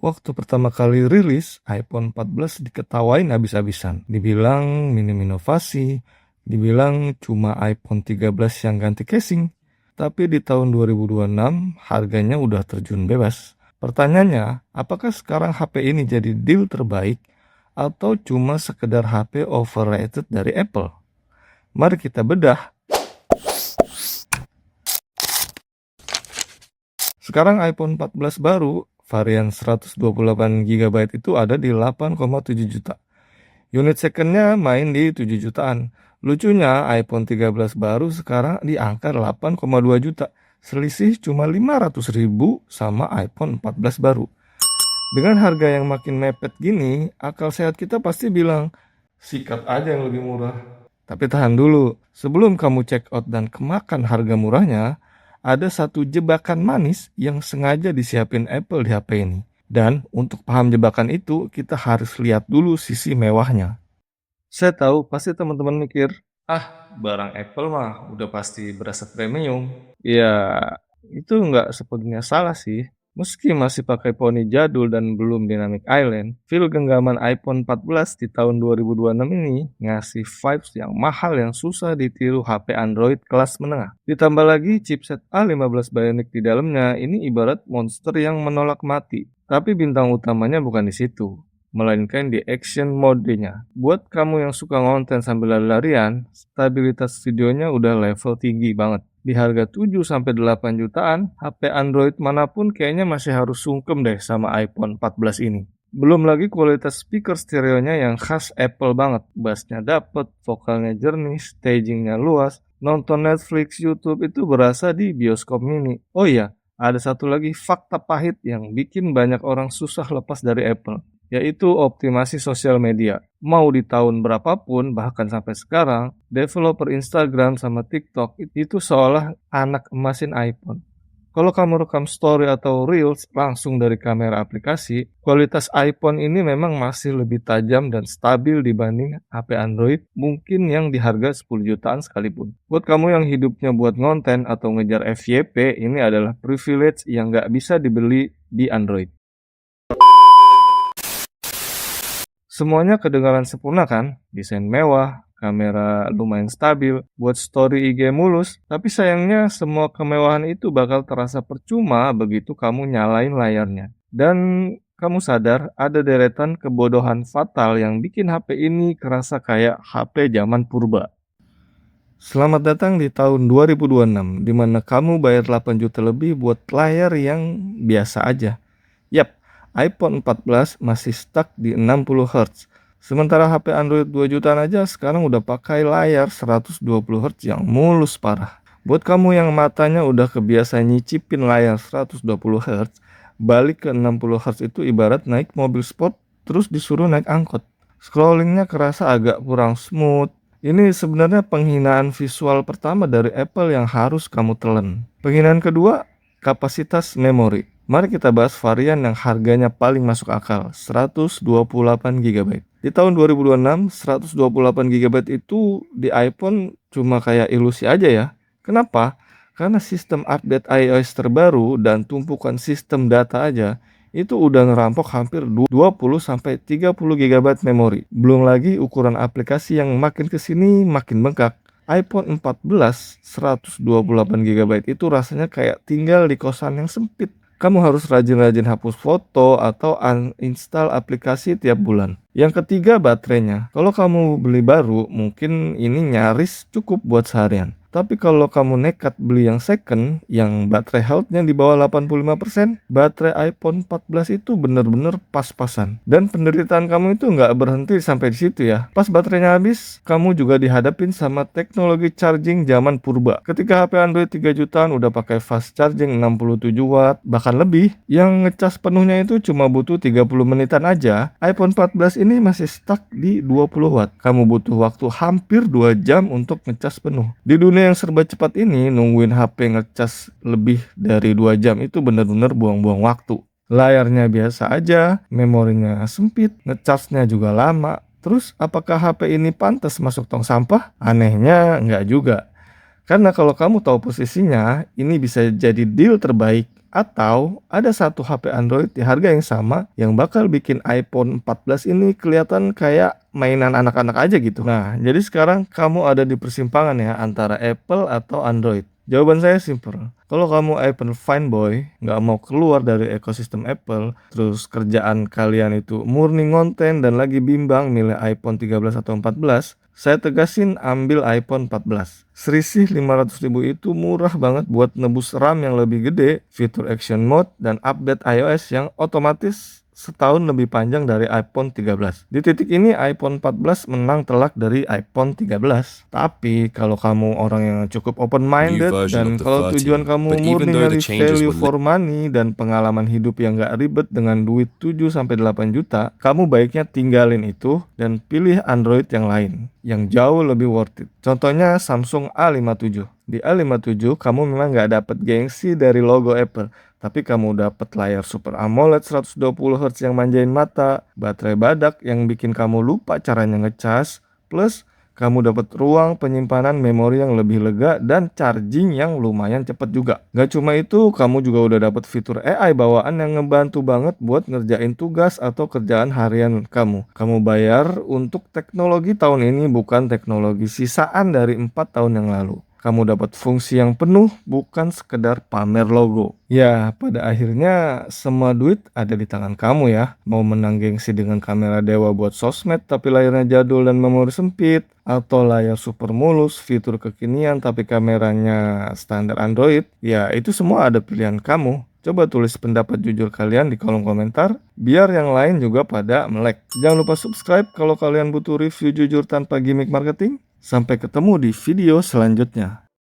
Waktu pertama kali rilis, iPhone 14 diketawain habis-habisan. Dibilang minim inovasi, dibilang cuma iPhone 13 yang ganti casing. Tapi di tahun 2026, harganya udah terjun bebas. Pertanyaannya, apakah sekarang HP ini jadi deal terbaik atau cuma sekedar HP overrated dari Apple? Mari kita bedah. Sekarang iPhone 14 baru, varian 128 GB itu ada di 8,7 juta. Unit secondnya main di 7 jutaan. Lucunya iPhone 13 baru sekarang di angka 8,2 juta. Selisih cuma 500 ribu sama iPhone 14 baru. Dengan harga yang makin mepet gini, akal sehat kita pasti bilang, sikat aja yang lebih murah. Tapi tahan dulu, sebelum kamu check out dan kemakan harga murahnya, ada satu jebakan manis yang sengaja disiapin Apple di HP ini. Dan untuk paham jebakan itu, kita harus lihat dulu sisi mewahnya. Saya tahu pasti teman-teman mikir, barang Apple mah udah pasti berasa premium. Ya, itu nggak sepenuhnya salah sih. Meski masih pakai poni jadul dan belum Dynamic Island, feel genggaman iPhone 14 di tahun 2026 ini ngasih vibes yang mahal yang susah ditiru HP Android kelas menengah. Ditambah lagi chipset A15 Bionic di dalamnya, ini ibarat monster yang menolak mati. Tapi bintang utamanya bukan di situ, melainkan di action mode-nya. Buat kamu yang suka ngonten sambil lari-larian, stabilitas videonya udah level tinggi banget. Di harga 7-8 jutaan, HP Android manapun kayaknya masih harus sungkem deh sama iPhone 14 ini. Belum lagi kualitas speaker stereonya yang khas Apple banget. Bassnya dapet, vokalnya jernih, stagingnya luas, nonton Netflix, YouTube itu berasa di bioskop mini. Oh iya, ada satu lagi fakta pahit yang bikin banyak orang susah lepas dari Apple, yaitu optimasi sosial media. Mau di tahun berapapun, bahkan sampai sekarang, developer Instagram sama TikTok itu seolah anak emasin iPhone. Kalau kamu rekam story atau reels langsung dari kamera aplikasi, kualitas iPhone ini memang masih lebih tajam dan stabil dibanding HP Android mungkin yang di harga 10 jutaan sekalipun. Buat kamu yang hidupnya buat ngonten atau ngejar FYP, ini adalah privilege yang nggak bisa dibeli di Android. Semuanya kedengaran sempurna kan? Desain mewah, kamera lumayan stabil, buat story IG mulus. Tapi sayangnya semua kemewahan itu bakal terasa percuma begitu kamu nyalain layarnya. Dan kamu sadar ada deretan kebodohan fatal yang bikin HP ini kerasa kayak HP zaman purba. Selamat datang di tahun 2026, di mana kamu bayar 8 juta lebih buat layar yang biasa aja. Yap, iPhone 14 masih stuck di 60 Hz. Sementara HP Android 2 jutaan aja sekarang udah pakai layar 120 Hz yang mulus parah. Buat kamu yang matanya udah kebiasa nyicipin layar 120 Hz, balik ke 60 Hz itu ibarat naik mobil sport terus disuruh naik angkot. Scrollingnya kerasa agak kurang smooth. Ini sebenarnya penghinaan visual pertama dari Apple yang harus kamu telan. Penghinaan kedua, kapasitas memori. Mari kita bahas varian yang harganya paling masuk akal, 128 GB. Di tahun 2026, 128 GB itu di iPhone cuma kayak ilusi aja ya. Kenapa? Karena sistem update iOS terbaru dan tumpukan sistem data aja itu udah ngerampok hampir 20-30 GB memori. Belum lagi ukuran aplikasi yang makin kesini makin bengkak. iPhone 14 128 GB itu rasanya kayak tinggal di kosan yang sempit. Kamu harus rajin-rajin hapus foto atau uninstall aplikasi tiap bulan. Yang ketiga, baterainya. Kalau kamu beli baru, mungkin ini nyaris cukup buat seharian. Tapi kalau kamu nekat beli yang second, yang baterai health-nya di bawah 85%, baterai iPhone 14 itu bener-bener pas-pasan. Dan penderitaan kamu itu nggak berhenti sampai di situ ya. Pas baterainya habis, kamu juga dihadapin sama teknologi charging zaman purba. Ketika HP Android 3 jutaan udah pakai fast charging 67 watt, bahkan lebih, yang ngecas penuhnya itu cuma butuh 30 menitan aja, iPhone 14 ini masih stuck di 20 watt. Kamu butuh waktu hampir 2 jam untuk ngecas penuh. Di dunia yang serba cepat ini, nungguin HP ngecas lebih dari 2 jam itu bener-bener buang-buang waktu. Layarnya biasa aja, memorinya sempit, ngecasnya juga lama. Terus apakah HP ini pantas masuk tong sampah? Anehnya nggak juga. Karena kalau kamu tahu posisinya, ini bisa jadi deal terbaik Atau ada satu HP Android di harga yang sama yang bakal bikin iPhone 14 ini kelihatan kayak mainan anak-anak aja gitu. Nah, jadi sekarang kamu ada di persimpangan ya antara Apple atau Android. Jawaban saya simple. Kalau kamu Apple fanboy, nggak mau keluar dari ekosistem Apple, terus kerjaan kalian itu murni ngonten dan lagi bimbang milih iPhone 13 atau 14, saya tegasin ambil iPhone 14. Selisih 500.000 itu murah banget buat nebus RAM yang lebih gede, fitur action mode, dan update iOS yang otomatis setahun lebih panjang dari iPhone 13. Di titik ini iPhone 14 menang telak dari iPhone 13. Tapi kalau kamu orang yang cukup open minded dan kalau tujuan kamu murni nyari value for money dan pengalaman hidup yang gak ribet dengan duit 7-8 juta, kamu baiknya tinggalin itu dan pilih Android yang lain yang jauh lebih worth it. Contohnya Samsung A57. Di A57 kamu memang gak dapet gengsi dari logo Apple, tapi kamu dapat layar Super AMOLED 120Hz yang manjain mata, baterai badak yang bikin kamu lupa caranya ngecas, plus kamu dapat ruang penyimpanan memori yang lebih lega dan charging yang lumayan cepat juga. Gak cuma itu, kamu juga udah dapat fitur AI bawaan yang ngebantu banget buat ngerjain tugas atau kerjaan harian kamu. Kamu bayar untuk teknologi tahun ini, bukan teknologi sisaan dari 4 tahun yang lalu. Kamu dapat fungsi yang penuh, bukan sekedar pamer logo. Ya, pada akhirnya semua duit ada di tangan kamu ya. Mau menang gengsi dengan kamera dewa buat sosmed tapi layarnya jadul dan memori sempit, atau layar super mulus, fitur kekinian tapi kameranya standar Android, ya itu semua ada pilihan kamu. Coba tulis pendapat jujur kalian di kolom komentar, biar yang lain juga pada melek. Jangan lupa subscribe kalau kalian butuh review jujur tanpa gimmick marketing. Sampai ketemu di video selanjutnya.